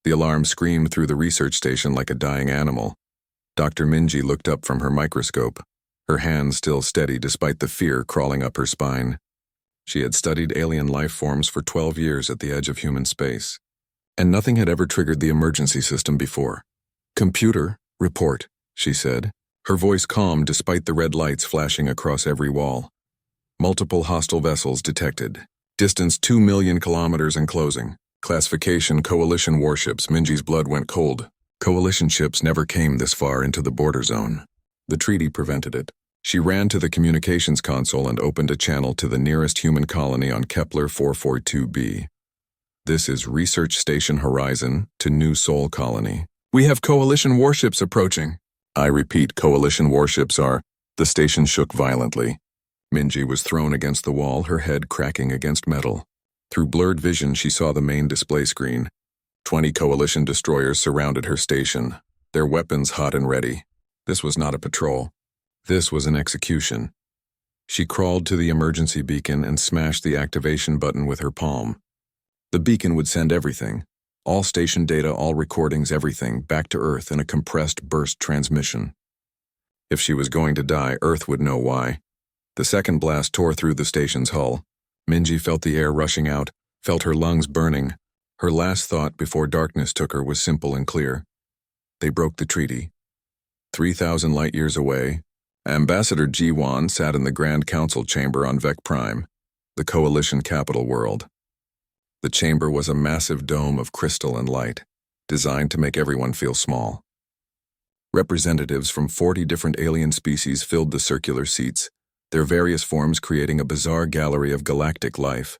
The alarm screamed through the research station like a dying animal. Dr. Minji looked up from her microscope, her hands still steady despite the fear crawling up her spine. She had studied alien life forms for 12 years at the edge of human space, and nothing had ever triggered the emergency system before. "Computer, report," she said, her voice calm despite the red lights flashing across every wall. "Multiple hostile vessels detected. Distance 2 million kilometers and closing. Classification Coalition warships." Minji's blood went cold. Coalition ships never came this far into the border zone. The treaty prevented it. She ran to the communications console and opened a channel to the nearest human colony on Kepler 442b. "This is Research Station Horizon to New Sol Colony. We have Coalition warships approaching." "I repeat, Coalition warships are..." The station shook violently. Minji was thrown against the wall, her head cracking against metal. Through blurred vision, she saw the main display screen. 20 Coalition destroyers surrounded her station, their weapons hot and ready. This was not a patrol. This was an execution. She crawled to the emergency beacon and smashed the activation button with her palm. The beacon would send everything, all station data, all recordings, everything, back to Earth in a compressed burst transmission. If she was going to die, Earth would know why. The second blast tore through the station's hull. Minji felt the air rushing out, felt her lungs burning. Her last thought before darkness took her was simple and clear. They broke the treaty. 3,000 light-years away, Ambassador Ji-Wan sat in the Grand Council chamber on Vec Prime, the Coalition capital world. The chamber was a massive dome of crystal and light, designed to make everyone feel small. Representatives from 40 different alien species filled the circular seats, their various forms creating a bizarre gallery of galactic life.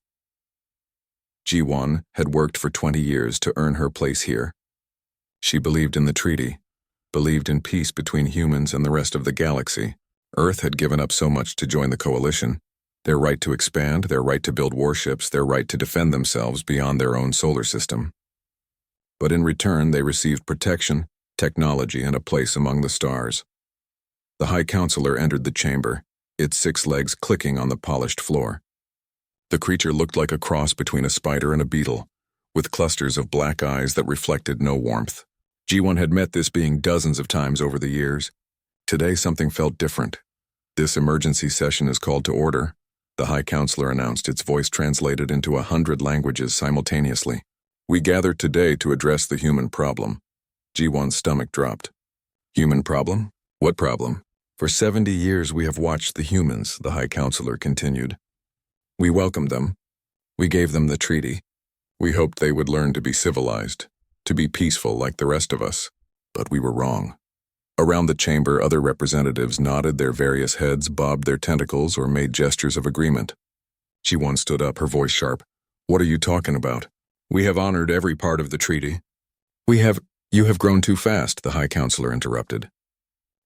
Ji-Wan had worked for 20 years to earn her place here. She believed in the treaty, believed in peace between humans and the rest of the galaxy. Earth had given up so much to join the Coalition. Their right to expand, their right to build warships, their right to defend themselves beyond their own solar system. But in return, they received protection, technology, and a place among the stars. The High Counselor entered the chamber, its 6 legs clicking on the polished floor. The creature looked like a cross between a spider and a beetle, with clusters of black eyes that reflected no warmth. Ji-Wan had met this being dozens of times over the years. Today something felt different. "This emergency session is called to order," the High Counselor announced, its voice translated into 100 languages simultaneously. "We gathered today to address the human problem." Ji-Wan's stomach dropped. "Human problem? What problem?" "For 70 years we have watched the humans," the High Counselor continued. "We welcomed them. We gave them the treaty. We hoped they would learn to be civilized, to be peaceful like the rest of us. But we were wrong." Around the chamber, other representatives nodded their various heads, bobbed their tentacles, or made gestures of agreement. Ji-Wan stood up, her voice sharp. "What are you talking about? We have honored every part of the treaty." You have grown too fast," the High Counselor interrupted.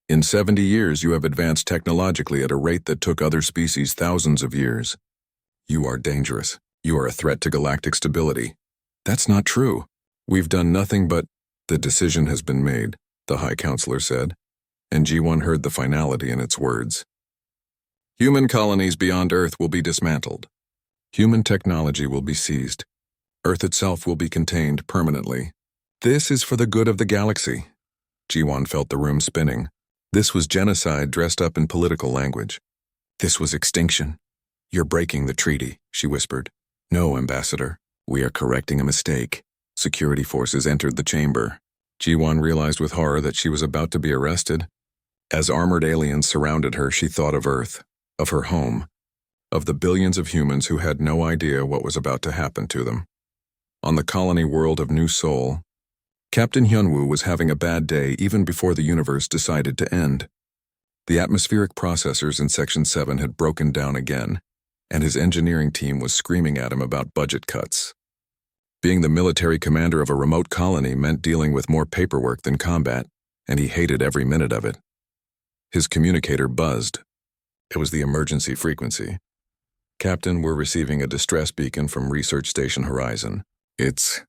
"In 70 years you have advanced technologically at a rate that took other species thousands of years. You are dangerous. You are a threat to galactic stability." "That's not true. We've done nothing but..." "The decision has been made," the High Counselor said, and Ji-Wan heard the finality in its words. "Human colonies beyond Earth will be dismantled. Human technology will be seized. Earth itself will be contained permanently. This is for the good of the galaxy." Ji-Wan felt the room spinning. This was genocide dressed up in political language. "This was extinction. You're breaking the treaty," she whispered. "No, Ambassador. We are correcting a mistake." Security forces entered the chamber. Ji-Wan realized with horror that she was about to be arrested. As armored aliens surrounded her, she thought of Earth, of her home, of the billions of humans who had no idea what was about to happen to them. On the colony world of New Sol, Captain Hyunwoo was having a bad day even before the universe decided to end. The atmospheric processors in Section 7 had broken down again, and his engineering team was screaming at him about budget cuts. Being the military commander of a remote colony meant dealing with more paperwork than combat, and he hated every minute of it. His communicator buzzed. It was the emergency frequency. "Captain, we're receiving a distress beacon from Research Station Horizon. It's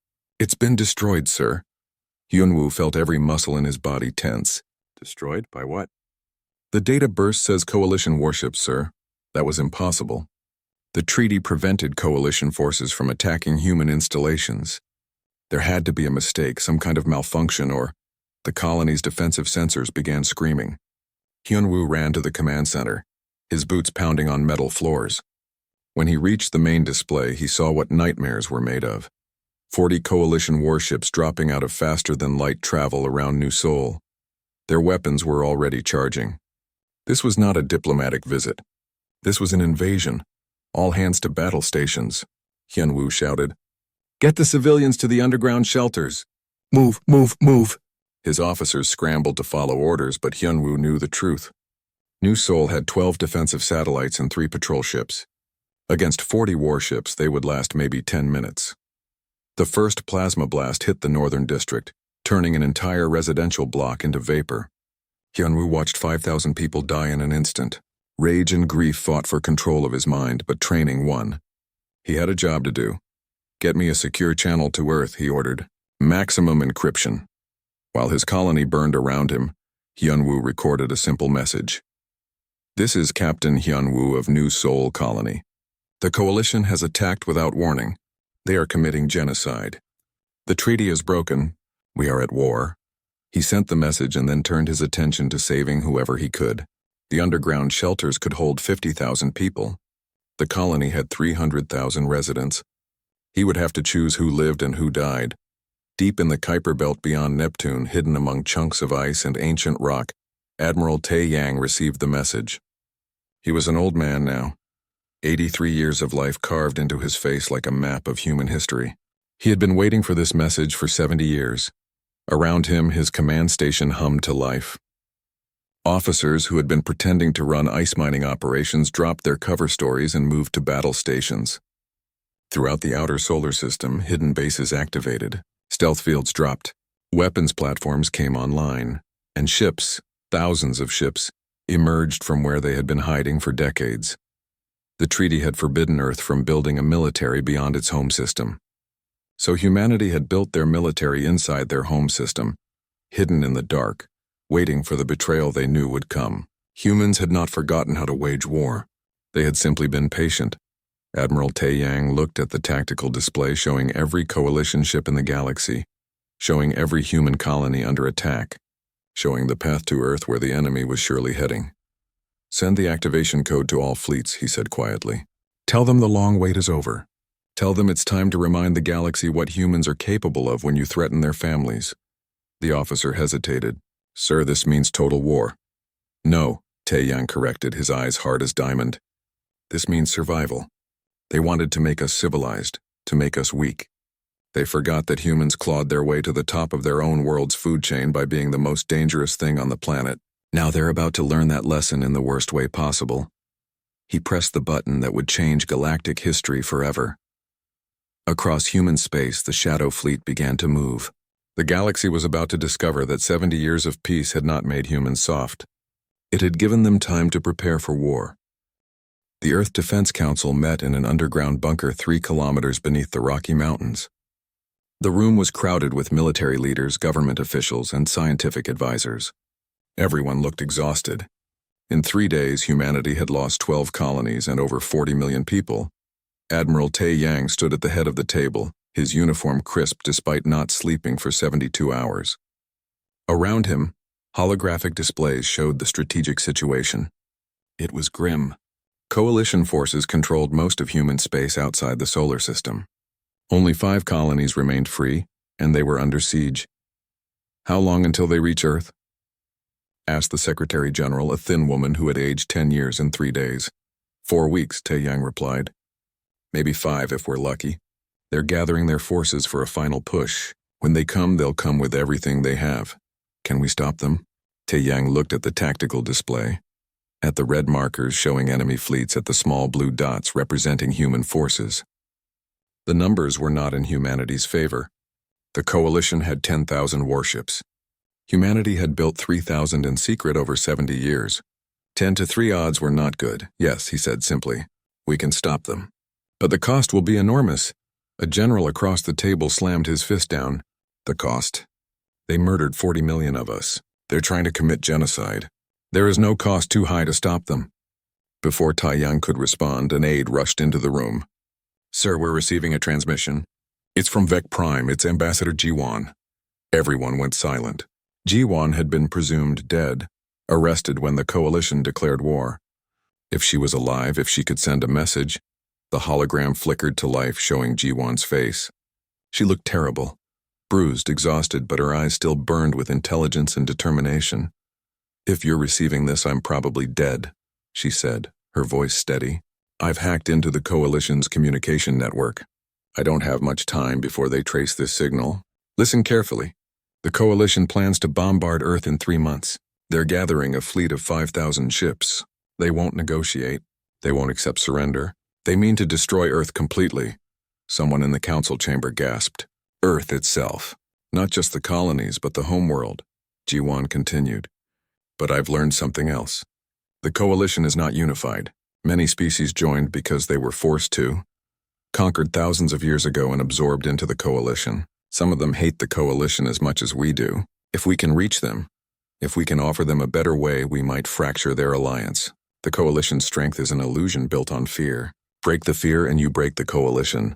been destroyed, sir." Hyunwoo felt every muscle in his body tense. "Destroyed? By what?" "The data burst says Coalition warships, sir. That was impossible. The treaty prevented Coalition forces from attacking human installations. There had to be a mistake, some kind of malfunction, or the colony's defensive sensors began screaming. Hyunwoo ran to the command center, his boots pounding on metal floors. When he reached the main display, he saw what nightmares were made of. 40 coalition warships dropping out of faster-than-light travel around New Seoul. Their weapons were already charging. This was not a diplomatic visit. This was an invasion. All hands to battle stations, Hyunwoo shouted. Get the civilians to the underground shelters. Move, move, move. His officers scrambled to follow orders, but Hyunwoo knew the truth. New Seoul had 12 defensive satellites and 3 patrol ships. Against 40 warships, they would last maybe 10 minutes. The first plasma blast hit the northern district, turning an entire residential block into vapor. Hyunwoo watched 5,000 people die in an instant. Rage and grief fought for control of his mind, but training won. He had a job to do. Get me a secure channel to Earth, he ordered. Maximum encryption. While his colony burned around him, Hyunwoo recorded a simple message. This is Captain Hyunwoo of New Seoul Colony. The coalition has attacked without warning. They are committing genocide. The treaty is broken. We are at war. He sent the message and then turned his attention to saving whoever he could. The underground shelters could hold 50,000 people. The colony had 300,000 residents. He would have to choose who lived and who died. Deep in the Kuiper Belt beyond Neptune, hidden among chunks of ice and ancient rock, Admiral Tae-yang received the message. He was an old man now. 83 years of life carved into his face like a map of human history. He had been waiting for this message for 70 years. Around him, his command station hummed to life. Officers who had been pretending to run ice mining operations dropped their cover stories and moved to battle stations. Throughout the outer solar system, hidden bases activated, stealth fields dropped, weapons platforms came online, and ships, thousands of ships, emerged from where they had been hiding for decades. The treaty had forbidden Earth from building a military beyond its home system. So humanity had built their military inside their home system, hidden in the dark, waiting for the betrayal they knew would come. Humans had not forgotten how to wage war. They had simply been patient. Admiral Tae-yang looked at the tactical display showing every coalition ship in the galaxy, showing every human colony under attack, showing the path to Earth where the enemy was surely heading. Send the activation code to all fleets, he said quietly. Tell them the long wait is over. Tell them it's time to remind the galaxy what humans are capable of when you threaten their families. The officer hesitated. Sir, this means total war. No, Tae-yang corrected, his eyes hard as diamond. This means survival. They wanted to make us civilized, to make us weak. They forgot that humans clawed their way to the top of their own world's food chain by being the most dangerous thing on the planet. Now they're about to learn that lesson in the worst way possible. He pressed the button that would change galactic history forever. Across human space, the Shadow Fleet began to move. The galaxy was about to discover that 70 years of peace had not made humans soft. It had given them time to prepare for war. The Earth Defense Council met in an underground bunker 3 kilometers beneath the Rocky Mountains. The room was crowded with military leaders, government officials, and scientific advisors. Everyone looked exhausted. In 3 days, humanity had lost 12 colonies and over 40 million people. Admiral Tae-yang stood at the head of the table, his uniform crisp despite not sleeping for 72 hours. Around him, holographic displays showed the strategic situation. It was grim. Coalition forces controlled most of human space outside the solar system. Only 5 colonies remained free, and they were under siege. How long until they reach Earth? Asked the Secretary General, a thin woman who had aged 10 years in 3 days. 4 weeks, Tae-yang replied. Maybe 5 if we're lucky. They're gathering their forces for a final push. When they come, they'll come with everything they have. Can we stop them? Tae-yang looked at the tactical display, at the red markers showing enemy fleets, at the small blue dots representing human forces. The numbers were not in humanity's favor. The coalition had 10,000 warships. Humanity had built 3,000 in secret over 70 years. 10 to 3 odds were not good. Yes, he said simply. We can stop them. But the cost will be enormous. A general across the table slammed his fist down. The cost? They murdered 40 million of us. They're trying to commit genocide. There is no cost too high to stop them. Before Tae-yang could respond, an aide rushed into the room. Sir, we're receiving a transmission. It's from Vec Prime. It's Ambassador Jiwan. Everyone went silent. Jiwan had been presumed dead, arrested when the Coalition declared war. If she was alive, if she could send a message, the hologram flickered to life, showing Jiwan's face. She looked terrible, bruised, exhausted, but her eyes still burned with intelligence and determination. "If you're receiving this, I'm probably dead," she said, her voice steady. "I've hacked into the Coalition's communication network. I don't have much time before they trace this signal. Listen carefully. The Coalition plans to bombard Earth in 3 months. They're gathering a fleet of 5,000 ships. They won't negotiate. They won't accept surrender. They mean to destroy Earth completely." Someone in the council chamber gasped. "Earth itself. Not just the colonies, but the homeworld," Jiwan continued. "But I've learned something else. The Coalition is not unified. Many species joined because they were forced to, conquered thousands of years ago and absorbed into the Coalition. Some of them hate the Coalition as much as we do. If we can reach them, if we can offer them a better way, we might fracture their alliance. The Coalition's strength is an illusion built on fear. Break the fear and you break the Coalition."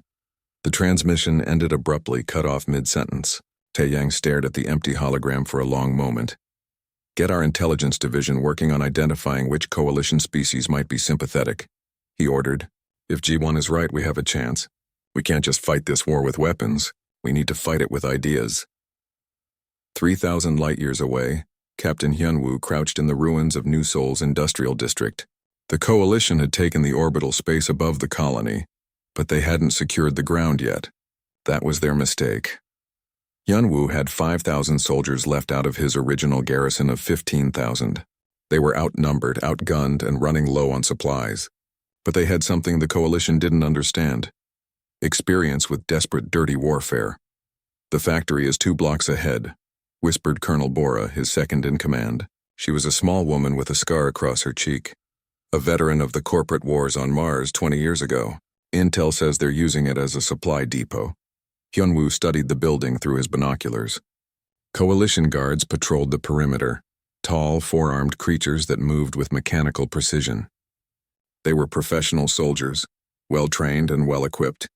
The transmission ended abruptly, cut off mid-sentence. Taeyang stared at the empty hologram for a long moment. "Get our intelligence division working on identifying which Coalition species might be sympathetic," he ordered. "If G1 is right, we have a chance. We can't just fight this war with weapons. We need to fight it with ideas." 3,000 light-years away, Captain Hyunwoo crouched in the ruins of New Seoul's industrial district. The Coalition had taken the orbital space above the colony, but they hadn't secured the ground yet. That was their mistake. Hyunwoo had 5,000 soldiers left out of his original garrison of 15,000. They were outnumbered, outgunned, and running low on supplies. But they had something the Coalition didn't understand: experience with desperate, dirty warfare. "The factory is 2 blocks ahead," whispered Colonel Bora, his second in command. She was a small woman with a scar across her cheek. "A veteran of the corporate wars on Mars 20 years ago. Intel says they're using it as a supply depot." Hyunwoo studied the building through his binoculars. Coalition guards patrolled the perimeter, tall, four-armed creatures that moved with mechanical precision. They were professional soldiers, well-trained and well-equipped.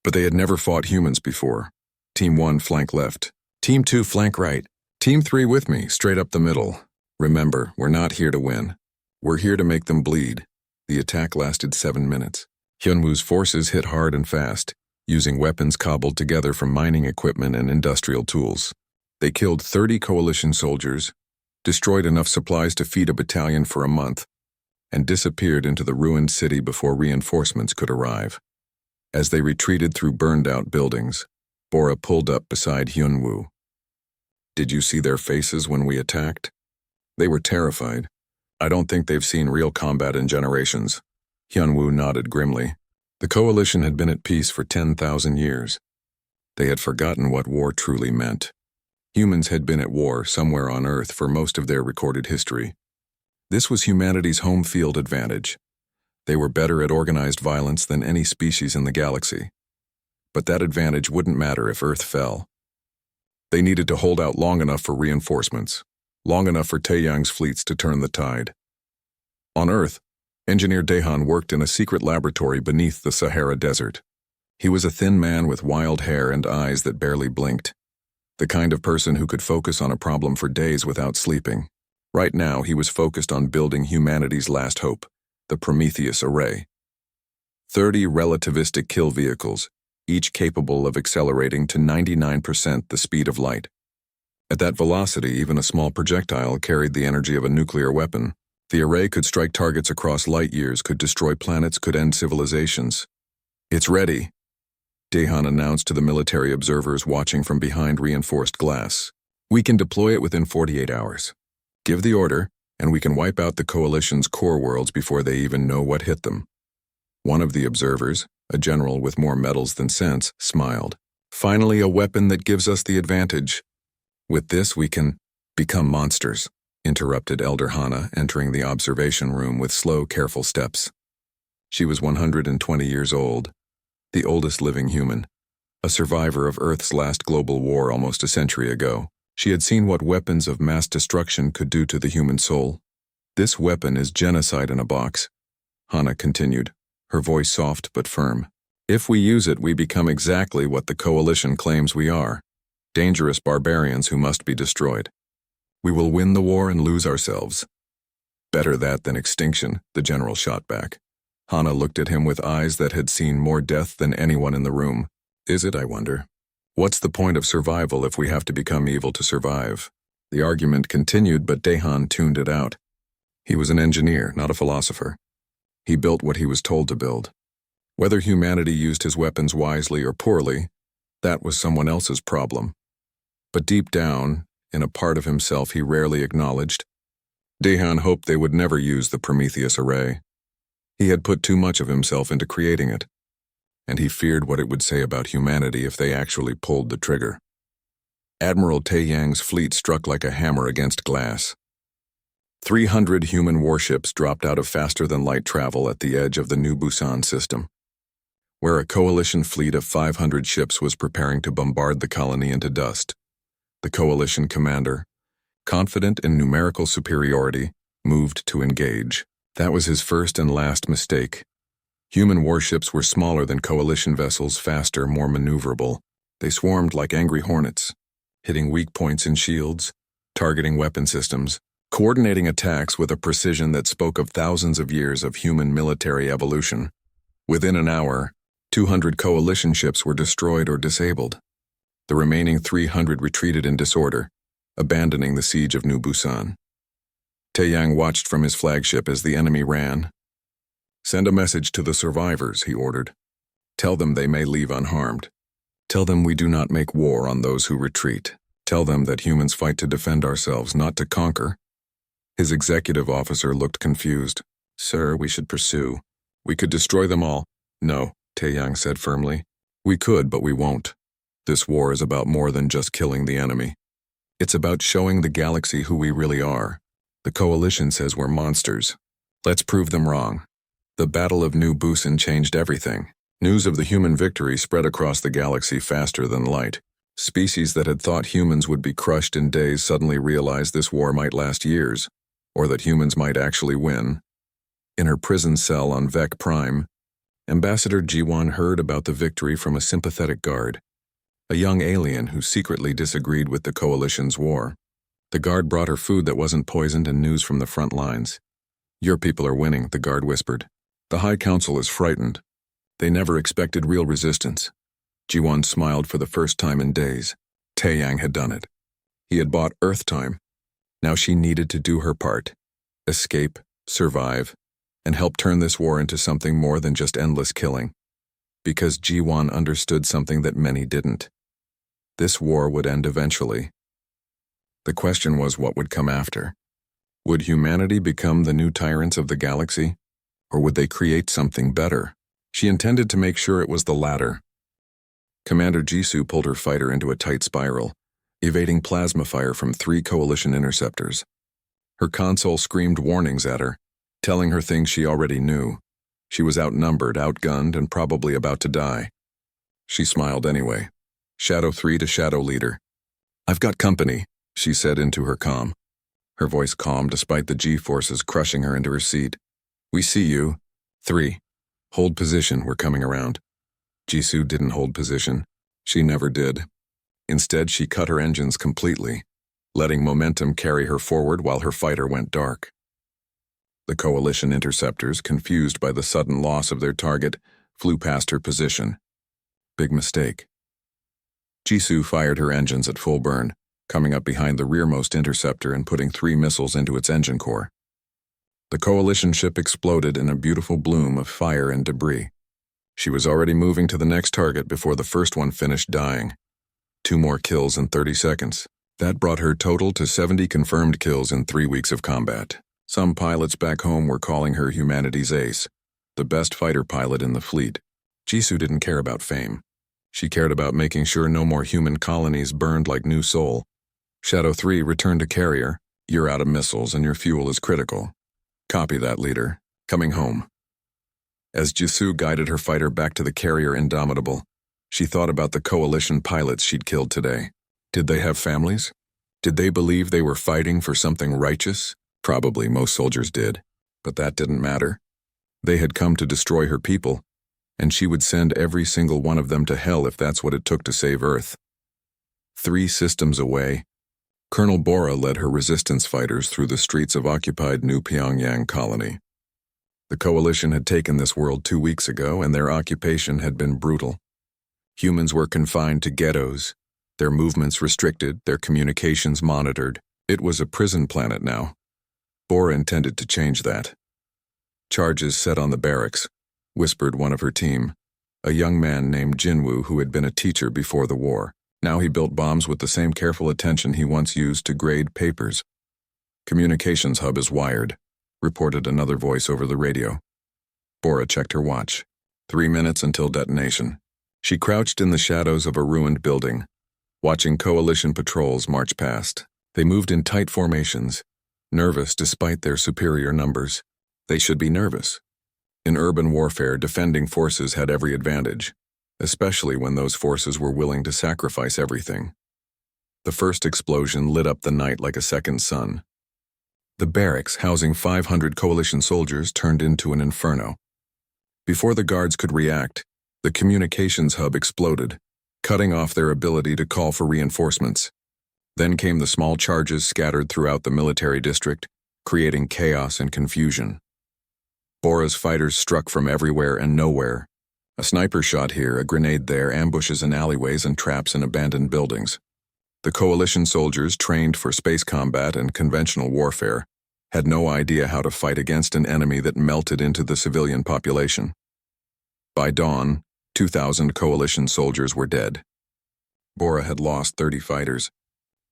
But they had never fought humans before. Team 1 flank left. Team 2 flank right. Team 3 with me, straight up the middle. Remember, we're not here to win. We're here to make them bleed. The attack lasted 7 minutes. Hyunwoo's forces hit hard and fast, using weapons cobbled together from mining equipment and industrial tools. They killed 30 Coalition soldiers, destroyed enough supplies to feed a battalion for a month, and disappeared into the ruined city before reinforcements could arrive. As they retreated through burned-out buildings, Bora pulled up beside Hyunwoo. "Did you see their faces when we attacked?" "They were terrified. I don't think they've seen real combat in generations." Hyunwoo nodded grimly. The Coalition had been at peace for 10,000 years. They had forgotten what war truly meant. Humans had been at war somewhere on Earth for most of their recorded history. This was humanity's home field advantage. They were better at organized violence than any species in the galaxy. But that advantage wouldn't matter if Earth fell. They needed to hold out long enough for reinforcements, long enough for Taeyang's fleets to turn the tide. On Earth, Engineer Daehan worked in a secret laboratory beneath the Sahara Desert. He was a thin man with wild hair and eyes that barely blinked. The kind of person who could focus on a problem for days without sleeping. Right now, he was focused on building humanity's last hope, the Prometheus Array. 30 relativistic kill vehicles, each capable of accelerating to 99% the speed of light. At that velocity, even a small projectile carried the energy of a nuclear weapon. The array could strike targets across light years, could destroy planets, could end civilizations. "It's ready," Daehan announced to the military observers watching from behind reinforced glass. "We can deploy it within 48 hours. Give the order, and we can wipe out the Coalition's core worlds before they even know what hit them." One of the observers, a general with more medals than sense, smiled. "Finally a weapon that gives us the advantage. With this we can become monsters," interrupted Elder Hana, entering the observation room with slow, careful steps. She was 120 years old, the oldest living human, a survivor of Earth's last global war almost a century ago. She had seen what weapons of mass destruction could do to the human soul. "This weapon is genocide in a box," Hana continued, her voice soft but firm. If we use it, we become exactly what the Coalition claims we are, dangerous barbarians who must be destroyed. We will win the war and lose ourselves. Better that than extinction, the general shot back. Hana looked at him with eyes that had seen more death than anyone in the room. Is it, I wonder? What's the point of survival if we have to become evil to survive? The argument continued, but Dahan tuned it out. He was an engineer, not a philosopher. He built what he was told to build. Whether humanity used his weapons wisely or poorly, that was someone else's problem. But deep down, in a part of himself he rarely acknowledged, Dahan hoped they would never use the Prometheus array. He had put too much of himself into creating it, and he feared what it would say about humanity if they actually pulled the trigger. Admiral Taeyang's fleet struck like a hammer against glass. 300 human warships dropped out of faster-than-light travel at the edge of the New Busan system, where a coalition fleet of 500 ships was preparing to bombard the colony into dust. The coalition commander, confident in numerical superiority, moved to engage. That was his first and last mistake. Human warships were smaller than coalition vessels, faster, more maneuverable. They swarmed like angry hornets, hitting weak points in shields, targeting weapon systems, coordinating attacks with a precision that spoke of thousands of years of human military evolution. Within an hour, 200 coalition ships were destroyed or disabled. The remaining 300 retreated in disorder, abandoning the siege of New Busan. Taeyang watched from his flagship as the enemy ran. "Send a message to the survivors," he ordered. "Tell them they may leave unharmed. Tell them we do not make war on those who retreat. Tell them that humans fight to defend ourselves, not to conquer." His executive officer looked confused. "Sir, we should pursue. We could destroy them all." "No," Taeyang said firmly. "We could, but we won't. This war is about more than just killing the enemy. It's about showing the galaxy who we really are. The Coalition says we're monsters. Let's prove them wrong." The Battle of New Busan changed everything. News of the human victory spread across the galaxy faster than light. Species that had thought humans would be crushed in days suddenly realized this war might last years, or that humans might actually win. In her prison cell on Vec Prime, Ambassador Jiwon heard about the victory from a sympathetic guard, a young alien who secretly disagreed with the Coalition's war. The guard brought her food that wasn't poisoned and news from the front lines. "Your people are winning," the guard whispered. "The High Council is frightened. They never expected real resistance." Jiwon smiled for the first time in days. Taeyang had done it. He had bought Earth time. Now she needed to do her part. Escape, survive, and help turn this war into something more than just endless killing. Because Jiwon understood something that many didn't. This war would end eventually. The question was what would come after. Would humanity become the new tyrants of the galaxy? Or would they create something better? She intended to make sure it was the latter. Commander Jisoo pulled her fighter into a tight spiral, evading plasma fire from 3 Coalition interceptors. Her console screamed warnings at her, telling her things she already knew. She was outnumbered, outgunned, and probably about to die. She smiled anyway. Shadow 3 to Shadow Leader. "I've got company," she said into her comm. Her voice calm despite the G-forces crushing her into her seat. "We see you. 3. Hold position, we're coming around." Jisoo didn't hold position. She never did. Instead, she cut her engines completely, letting momentum carry her forward while her fighter went dark. The Coalition interceptors, confused by the sudden loss of their target, flew past her position. Big mistake. Jisoo fired her engines at full burn, coming up behind the rearmost interceptor and putting 3 missiles into its engine core. The Coalition ship exploded in a beautiful bloom of fire and debris. She was already moving to the next target before the first one finished dying. 2 more kills in 30 seconds. That brought her total to 70 confirmed kills in 3 weeks of combat. Some pilots back home were calling her humanity's ace, the best fighter pilot in the fleet. Jisoo didn't care about fame. She cared about making sure no more human colonies burned like new soul. Shadow 3, return to carrier. You're out of missiles and your fuel is critical. Copy that, leader. Coming home. As Jisoo guided her fighter back to the carrier Indomitable, she thought about the Coalition pilots she'd killed today. Did they have families? Did they believe they were fighting for something righteous? Probably most soldiers did, but that didn't matter. They had come to destroy her people, and she would send every single one of them to hell if that's what it took to save Earth. 3 systems away, Colonel Bora led her resistance fighters through the streets of occupied New Pyongyang colony. The Coalition had taken this world 2 weeks ago, and their occupation had been brutal. Humans were confined to ghettos, their movements restricted, their communications monitored. It was a prison planet now. Bora intended to change that. "Charges set on the barracks," whispered one of her team, a young man named Jinwoo who had been a teacher before the war. Now he built bombs with the same careful attention he once used to grade papers. "Communications hub is wired," reported another voice over the radio. Bora checked her watch. 3 minutes until detonation. She crouched in the shadows of a ruined building, watching Coalition patrols march past. They moved in tight formations, nervous despite their superior numbers. They should be nervous. In urban warfare, defending forces had every advantage, especially when those forces were willing to sacrifice everything. The first explosion lit up the night like a second sun. The barracks, housing 500 Coalition soldiers, turned into an inferno. Before the guards could react, the communications hub exploded, cutting off their ability to call for reinforcements. Then came the small charges scattered throughout the military district, creating chaos and confusion. Bora's fighters struck from everywhere and nowhere. A sniper shot here, a grenade there, ambushes in alleyways and traps in abandoned buildings. The Coalition soldiers, trained for space combat and conventional warfare, had no idea how to fight against an enemy that melted into the civilian population. By dawn, 2,000 Coalition soldiers were dead. Bora had lost 30 fighters.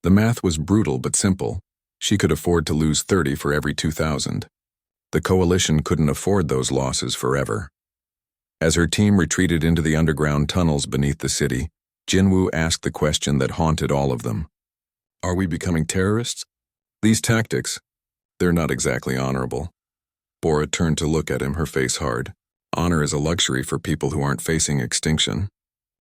The math was brutal but simple. She could afford to lose 30 for every 2,000. The Coalition couldn't afford those losses forever. As her team retreated into the underground tunnels beneath the city, Jinwoo asked the question that haunted all of them. "Are we becoming terrorists? These tactics, they're not exactly honorable." Bora turned to look at him, her face hard. "Honor is a luxury for people who aren't facing extinction.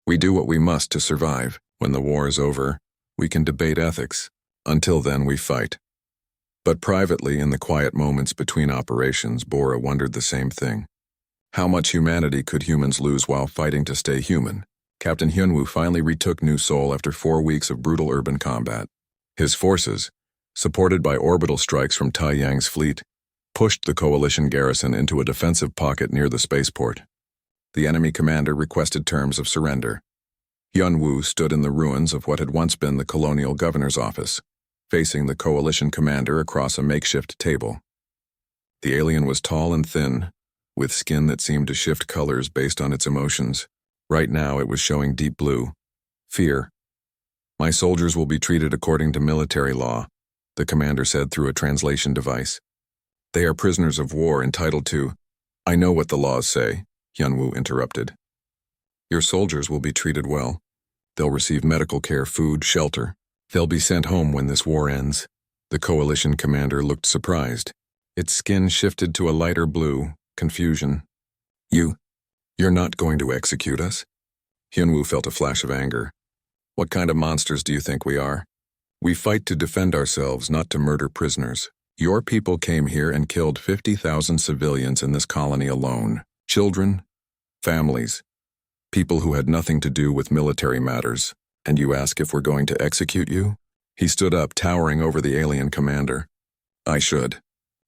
We do what we must to survive. When the war is over, we can debate ethics. Until then, we fight." But privately, in the quiet moments between operations, Bora wondered the same thing. How much humanity could humans lose while fighting to stay human? Captain Hyunwoo finally retook New Seoul after 4 weeks of brutal urban combat. His forces, supported by orbital strikes from Taiyang's fleet, pushed the Coalition garrison into a defensive pocket near the spaceport. The enemy commander requested terms of surrender. Hyunwoo stood in the ruins of what had once been the colonial governor's office, facing the Coalition commander across a makeshift table. The alien was tall and thin, with skin that seemed to shift colors based on its emotions. Right now it was showing deep blue. Fear. "My soldiers will be treated according to military law," the commander said through a translation device. "They are prisoners of war entitled to—" "I know what the laws say," Hyunwoo interrupted. "Your soldiers will be treated well. They'll receive medical care, food, shelter. They'll be sent home when this war ends." The Coalition commander looked surprised. Its skin shifted to a lighter blue, confusion. You're not going to execute us?" Hyunwoo felt a flash of anger. "What kind of monsters do you think we are? We fight to defend ourselves, not to murder prisoners. Your people came here and killed 50,000 civilians in this colony alone. Children, families, people who had nothing to do with military matters. And you ask if we're going to execute you?" He stood up, towering over the alien commander. "I should.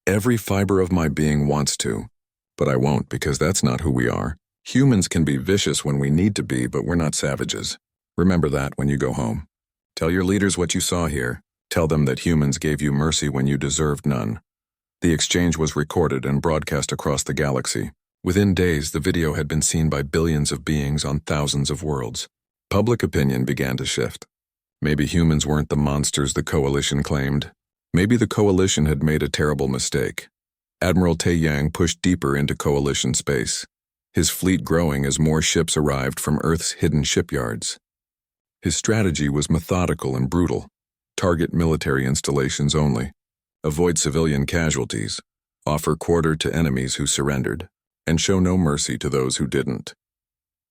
Every fiber of my being wants to. But I won't, because that's not who we are. Humans can be vicious when we need to be, but we're not savages. Remember that when you go home. Tell your leaders what you saw here. Tell them that humans gave you mercy when you deserved none." The exchange was recorded and broadcast across the galaxy. Within days, the video had been seen by billions of beings on thousands of worlds. Public opinion began to shift. Maybe humans weren't the monsters the Coalition claimed. Maybe the Coalition had made a terrible mistake. Admiral Taiyang pushed deeper into Coalition space, his fleet growing as more ships arrived from Earth's hidden shipyards. His strategy was methodical and brutal. Target military installations only. Avoid civilian casualties. Offer quarter to enemies who surrendered. And show no mercy to those who didn't.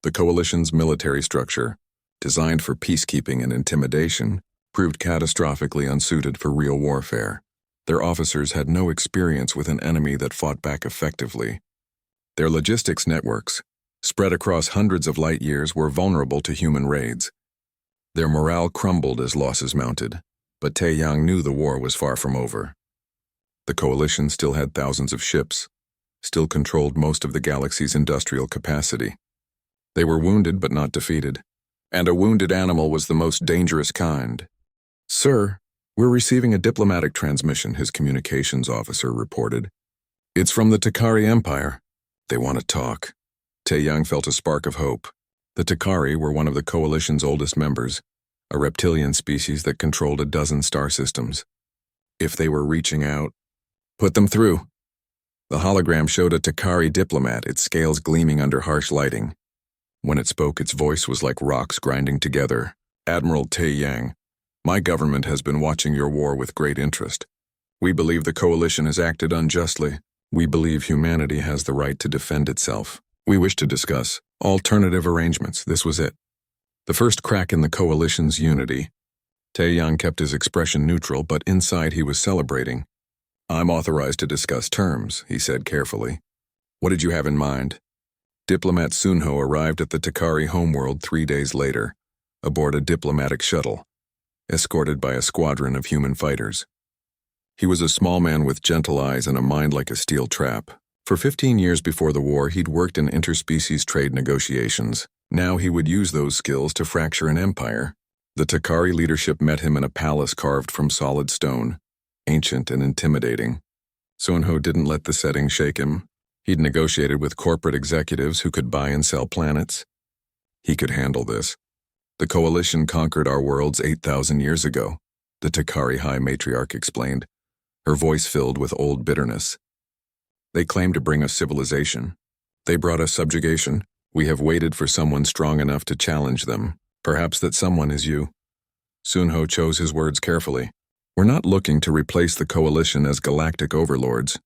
The Coalition's military structure, designed for peacekeeping and intimidation, proved catastrophically unsuited for real warfare. Their officers had no experience with an enemy that fought back effectively. Their logistics networks, spread across hundreds of light years, were vulnerable to human raids. Their morale crumbled as losses mounted, but Taeyang knew the war was far from over. The Coalition still had thousands of ships, still controlled most of the galaxy's industrial capacity. They were wounded but not defeated, and a wounded animal was the most dangerous kind. "Sir, we're receiving a diplomatic transmission," his communications officer reported. "It's from the Takari Empire. They want to talk." Taeyang felt a spark of hope. The Takari were one of the Coalition's oldest members, a reptilian species that controlled a dozen star systems. If they were reaching out, "Put them through." The hologram showed a Takari diplomat, its scales gleaming under harsh lighting. When it spoke, its voice was like rocks grinding together. "Admiral Taeyang, my government has been watching your war with great interest. We believe the Coalition has acted unjustly. We believe humanity has the right to defend itself. We wish to discuss alternative arrangements." This was it. The first crack in the Coalition's unity. Taeyang kept his expression neutral, but inside he was celebrating. "I'm authorized to discuss terms," he said carefully. "What did you have in mind?" Diplomat Sunho arrived at the Takari homeworld 3 days later, aboard a diplomatic shuttle, escorted by a squadron of human fighters. He was a small man with gentle eyes and a mind like a steel trap. For 15 years before the war, he'd worked in interspecies trade negotiations. Now he would use those skills to fracture an empire. The Takari leadership met him in a palace carved from solid stone, ancient and intimidating. Sunho didn't let the setting shake him. He'd negotiated with corporate executives who could buy and sell planets. He could handle this. "The Coalition conquered our worlds 8,000 years ago," the Takari High Matriarch explained, her voice filled with old bitterness. "They claim to bring us civilization. They brought us subjugation. We have waited for someone strong enough to challenge them. Perhaps that someone is you." Sunho chose his words carefully. "We're not looking to replace the Coalition as galactic overlords.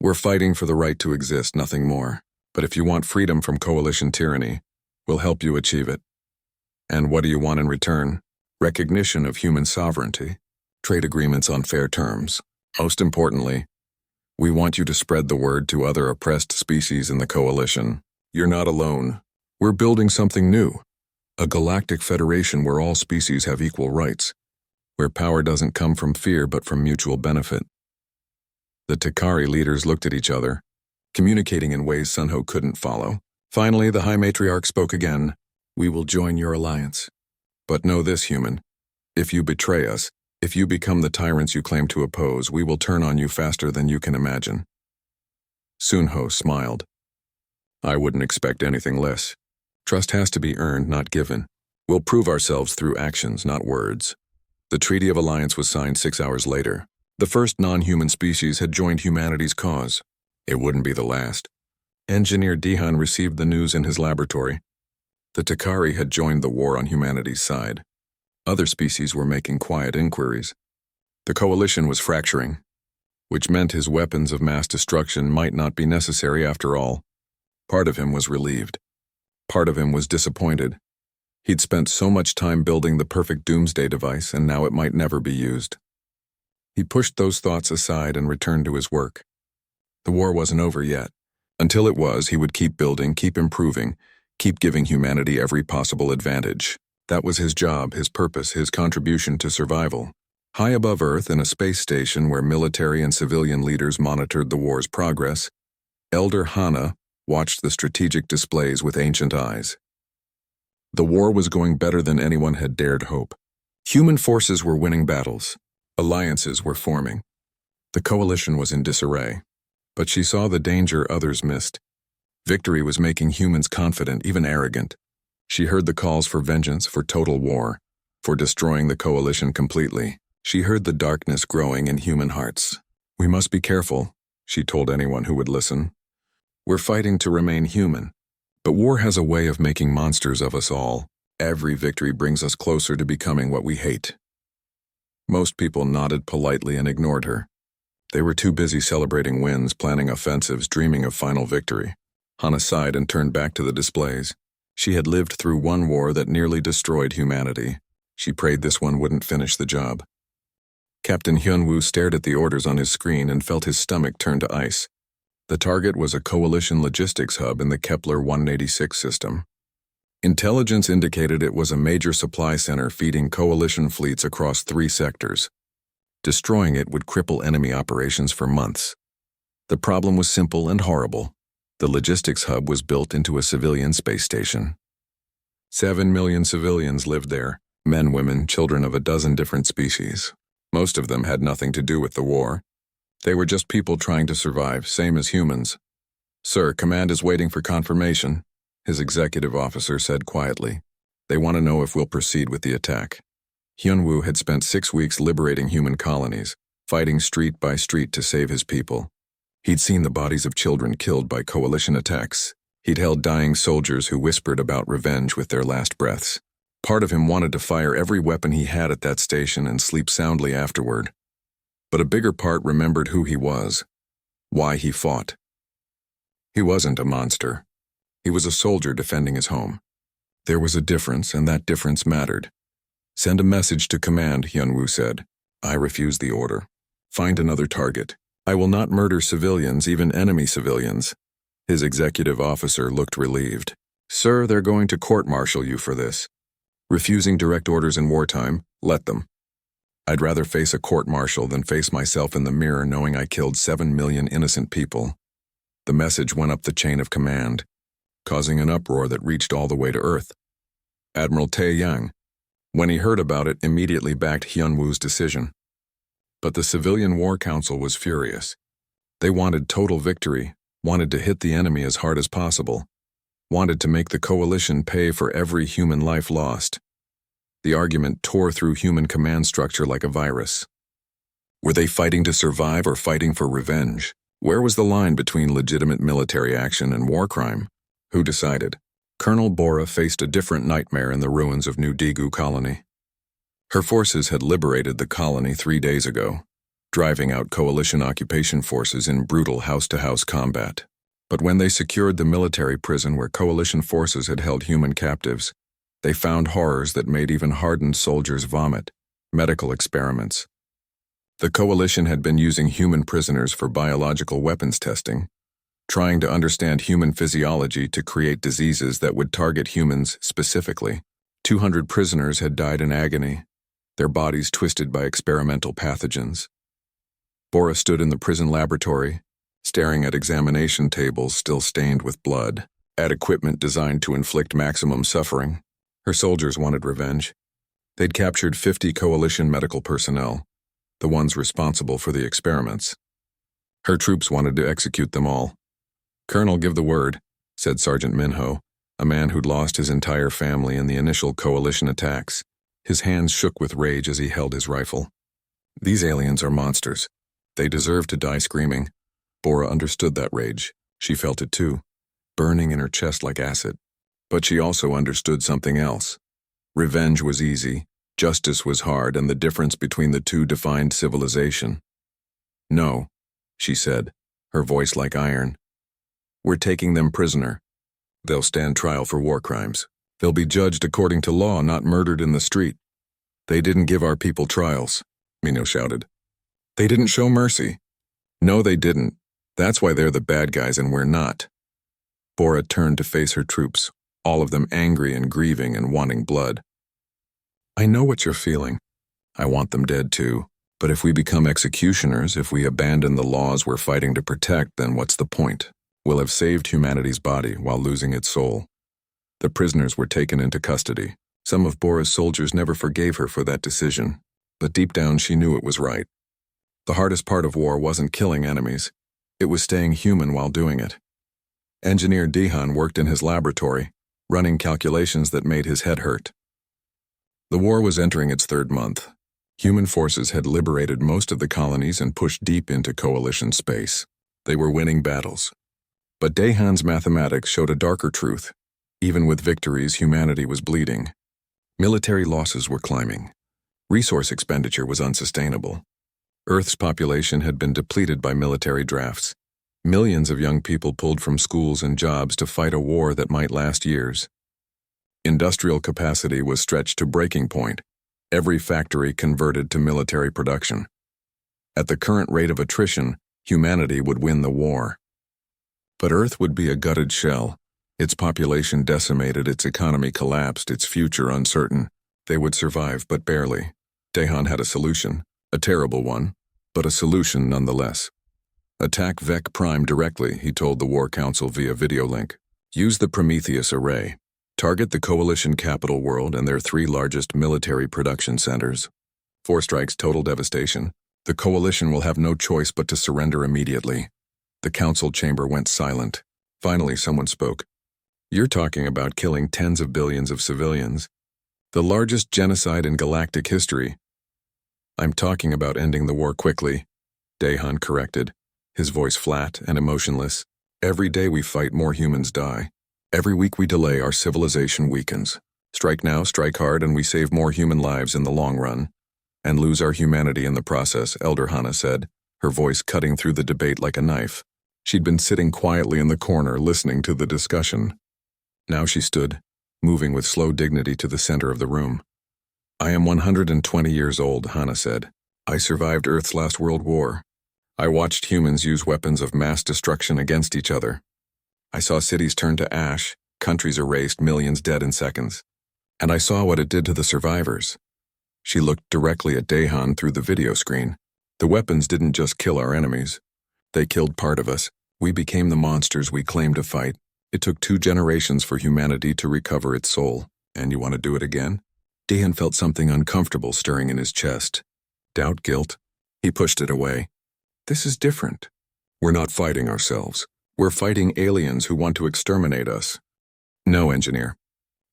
We're fighting for the right to exist, nothing more. But if you want freedom from Coalition tyranny, we'll help you achieve it." "And what do you want in return?" "Recognition of human sovereignty, trade agreements on fair terms. Most importantly, we want you to spread the word to other oppressed species in the Coalition. You're not alone. We're building something new. A galactic federation where all species have equal rights, where power doesn't come from fear but from mutual benefit." The Takari leaders looked at each other, communicating in ways Sunho couldn't follow. Finally, the High Matriarch spoke again. "We will join your alliance. But know this, human. If you betray us, if you become the tyrants you claim to oppose, we will turn on you faster than you can imagine." Sunho smiled. "I wouldn't expect anything less. Trust has to be earned, not given. We'll prove ourselves through actions, not words." The Treaty of Alliance was signed 6 hours later. The first non-human species had joined humanity's cause. It wouldn't be the last. Engineer Dihan received the news in his laboratory. The Takari had joined the war on humanity's side. Other species were making quiet inquiries. The Coalition was fracturing, which meant his weapons of mass destruction might not be necessary after all. Part of him was relieved. Part of him was disappointed. He'd spent so much time building the perfect doomsday device, and now it might never be used. He pushed those thoughts aside and returned to his work. The war wasn't over yet. Until it was, he would keep building, keep improving, keep giving humanity every possible advantage. That was his job, his purpose, his contribution to survival. High above Earth, in a space station where military and civilian leaders monitored the war's progress, Elder Hana watched the strategic displays with ancient eyes. The war was going better than anyone had dared hope. Human forces were winning battles. Alliances were forming. The Coalition was in disarray. But she saw the danger others missed. Victory was making humans confident, even arrogant. She heard the calls for vengeance, for total war, for destroying the Coalition completely. She heard the darkness growing in human hearts. "We must be careful," she told anyone who would listen. "We're fighting to remain human. But war has a way of making monsters of us all. Every victory brings us closer to becoming what we hate." Most people nodded politely and ignored her. They were too busy celebrating wins, planning offensives, dreaming of final victory. Hana sighed and turned back to the displays. She had lived through one war that nearly destroyed humanity. She prayed this one wouldn't finish the job. Captain Hyunwoo stared at the orders on his screen and felt his stomach turn to ice. The target was a coalition logistics hub in the Kepler 186 system. Intelligence indicated it was a major supply center feeding coalition fleets across 3 sectors. Destroying it would cripple enemy operations for months. The problem was simple and horrible. The logistics hub was built into a civilian space station. 7 million civilians lived there, men, women, children of a dozen different species. Most of them had nothing to do with the war. They were just people trying to survive, same as humans. "Sir, command is waiting for confirmation," his executive officer said quietly. "They want to know if we'll proceed with the attack." Hyunwoo had spent 6 weeks liberating human colonies, fighting street by street to save his people. He'd seen the bodies of children killed by coalition attacks. He'd held dying soldiers who whispered about revenge with their last breaths. Part of him wanted to fire every weapon he had at that station and sleep soundly afterward. But a bigger part remembered who he was, why he fought. He wasn't a monster. He was a soldier defending his home. There was a difference, and that difference mattered. "Send a message to command," Hyunwoo said. "I refuse the order. Find another target. I will not murder civilians, even enemy civilians." His executive officer looked relieved. "Sir, they're going to court-martial you for this. Refusing direct orders in wartime, let them. I'd rather face a court-martial than face myself in the mirror knowing I killed 7 million innocent people." The message went up the chain of command, causing an uproar that reached all the way to Earth. Admiral Tae-young, when he heard about it, immediately backed Hyunwoo's decision. But the Civilian War Council was furious. They wanted total victory, wanted to hit the enemy as hard as possible, wanted to make the coalition pay for every human life lost. The argument tore through human command structure like a virus. Were they fighting to survive or fighting for revenge? Where was the line between legitimate military action and war crime? Who decided? Colonel Bora faced a different nightmare in the ruins of New Daegu Colony. Her forces had liberated the colony 3 days ago, driving out coalition occupation forces in brutal house-to-house combat. But when they secured the military prison where coalition forces had held human captives, they found horrors that made even hardened soldiers vomit: medical experiments. The coalition had been using human prisoners for biological weapons testing, trying to understand human physiology to create diseases that would target humans specifically. 200 prisoners had died in agony, their bodies twisted by experimental pathogens. Bora stood in the prison laboratory, staring at examination tables still stained with blood, at equipment designed to inflict maximum suffering. Her soldiers wanted revenge. They'd captured 50 coalition medical personnel, the ones responsible for the experiments. Her troops wanted to execute them all. "Colonel, give the word," said Sergeant Minho, a man who'd lost his entire family in the initial coalition attacks. His hands shook with rage as he held his rifle. "These aliens are monsters. They deserve to die screaming." Bora understood that rage. She felt it too, burning in her chest like acid. But she also understood something else. Revenge was easy, justice was hard, and the difference between the two defined civilization. "No," she said, her voice like iron. "We're taking them prisoner. They'll stand trial for war crimes. They'll be judged according to law, not murdered in the street." "They didn't give our people trials," Mino shouted. "They didn't show mercy." "No, they didn't. That's why they're the bad guys and we're not." Bora turned to face her troops, all of them angry and grieving and wanting blood. "I know what you're feeling. I want them dead too. But if we become executioners, if we abandon the laws we're fighting to protect, then what's the point? We'll have saved humanity's body while losing its soul." The prisoners were taken into custody. Some of Bora's soldiers never forgave her for that decision, but deep down she knew it was right. The hardest part of war wasn't killing enemies. It was staying human while doing it. Engineer Dehan worked in his laboratory, running calculations that made his head hurt. The war was entering its 3rd month. Human forces had liberated most of the colonies and pushed deep into coalition space. They were winning battles. But Dehan's mathematics showed a darker truth. Even with victories, humanity was bleeding. Military losses were climbing. Resource expenditure was unsustainable. Earth's population had been depleted by military drafts. Millions of young people pulled from schools and jobs to fight a war that might last years. Industrial capacity was stretched to breaking point. Every factory converted to military production. At the current rate of attrition, humanity would win the war. But Earth would be a gutted shell. Its population decimated, its economy collapsed, its future uncertain. They would survive, but barely. Dahan had a solution, a terrible one, but a solution nonetheless. Attack Vec Prime directly, he told the War Council via video link. Use the Prometheus array. Target the Coalition capital world and their 3 largest military production centers. 4 strikes, total devastation. The Coalition will have no choice but to surrender immediately. The council chamber went silent. Finally, someone spoke. You're talking about killing tens of billions of civilians. The largest genocide in galactic history. I'm talking about ending the war quickly, Dahan corrected, his voice flat and emotionless. Every day we fight, more humans die. Every week we delay, our civilization weakens. Strike now, strike hard, and we save more human lives in the long run. And lose our humanity in the process, Elder Hannah said, her voice cutting through the debate like a knife. She'd been sitting quietly in the corner listening to the discussion. Now she stood, moving with slow dignity to the center of the room. I am 120 years old, Hannah said. I survived Earth's last world war. I watched humans use weapons of mass destruction against each other. I saw cities turn to ash, countries erased, millions dead in seconds. And I saw what it did to the survivors. She looked directly at Dahan through the video screen. The weapons didn't just kill our enemies. They killed part of us. We became the monsters we claimed to fight. It took 2 generations for humanity to recover its soul. And you want to do it again? Dahan felt something uncomfortable stirring in his chest. Doubt, guilt. He pushed it away. This is different. We're not fighting ourselves. We're fighting aliens who want to exterminate us. No, engineer.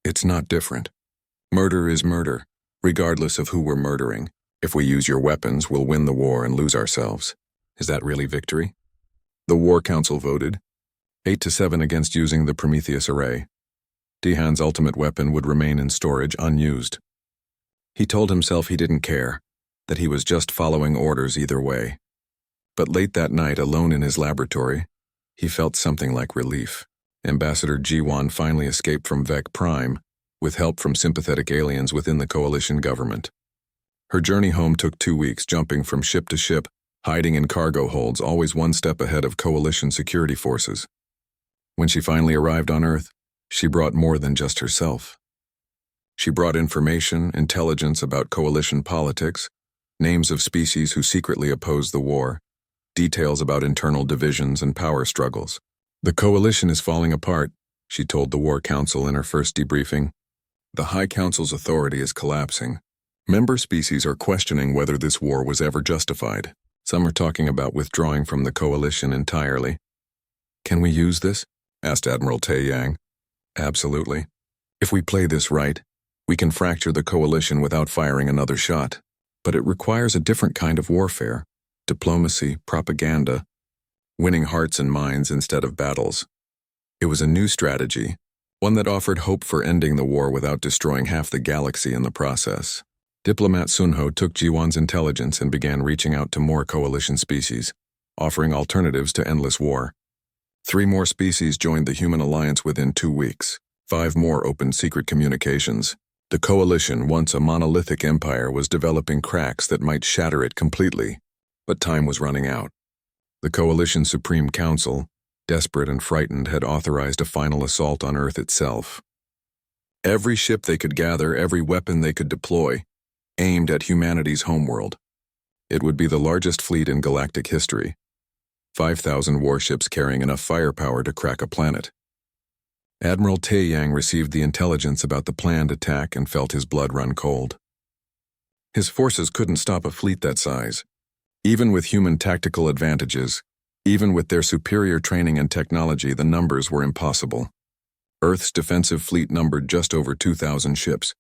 It's not different. Murder is murder, regardless of who we're murdering. If we use your weapons, we'll win the war and lose ourselves. Is that really victory? The War Council voted 8-7 against using the Prometheus array. Dahan's ultimate weapon would remain in storage unused. He told himself he didn't care, that he was just following orders either way. But late that night, alone in his laboratory, he felt something like relief. Ambassador Jiwan finally escaped from Vec Prime, with help from sympathetic aliens within the Coalition government. Her journey home took 2 weeks, jumping from ship to ship, hiding in cargo holds, always one step ahead of Coalition security forces. When she finally arrived on Earth, she brought more than just herself. She brought information, intelligence about Coalition politics, names of species who secretly opposed the war, details about internal divisions and power struggles. The Coalition is falling apart, she told the War Council in her first debriefing. The High Council's authority is collapsing. Member species are questioning whether this war was ever justified. Some are talking about withdrawing from the Coalition entirely. Can we use this? Asked Admiral Tae-Yang. Absolutely. If we play this right, we can fracture the Coalition without firing another shot. But it requires a different kind of warfare. Diplomacy, propaganda, winning hearts and minds instead of battles. It was a new strategy, one that offered hope for ending the war without destroying half the galaxy in the process. Diplomat Sunho took Jiwan's intelligence and began reaching out to more Coalition species, offering alternatives to endless war. 3 more species joined the human alliance within 2 weeks. 5 more opened secret communications. The Coalition, once a monolithic empire, was developing cracks that might shatter it completely. But time was running out. The Coalition Supreme Council, desperate and frightened, had authorized a final assault on Earth itself. Every ship they could gather, every weapon they could deploy, aimed at humanity's homeworld. It would be the largest fleet in galactic history. 5,000 warships carrying enough firepower to crack a planet. Admiral Tae-Yang received the intelligence about the planned attack and felt his blood run cold. His forces couldn't stop a fleet that size. Even with human tactical advantages, even with their superior training and technology, the numbers were impossible. Earth's defensive fleet numbered just over 2,000 ships.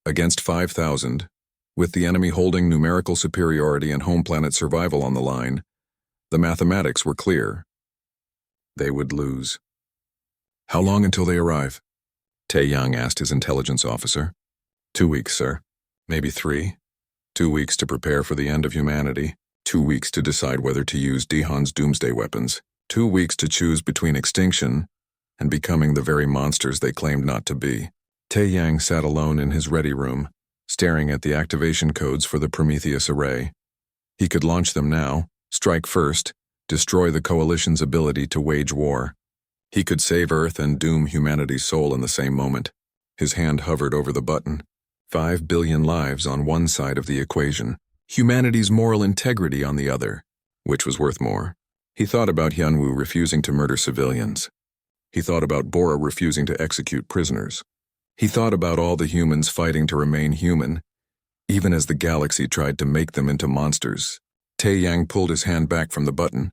Against 5,000, with the enemy holding numerical superiority and home planet survival on the line, the mathematics were clear. They would lose. How long until they arrive? Tae-Yang asked his intelligence officer. 2 weeks, sir. Maybe 3. 2 weeks to prepare for the end of humanity. 2 weeks to decide whether to use Dahan's doomsday weapons. 2 weeks to choose between extinction and becoming the very monsters they claimed not to be. Tae-Yang sat alone in his ready room, staring at the activation codes for the Prometheus array. He could launch them now, strike first, destroy the Coalition's ability to wage war. He could save Earth and doom humanity's soul in the same moment. His hand hovered over the button. 5 billion lives on one side of the equation, humanity's moral integrity on the other. Which was worth more? He thought about Hyunwoo refusing to murder civilians. He thought about Bora refusing to execute prisoners. He thought about all the humans fighting to remain human, even as the galaxy tried to make them into monsters. Tae-Yang pulled his hand back from the button.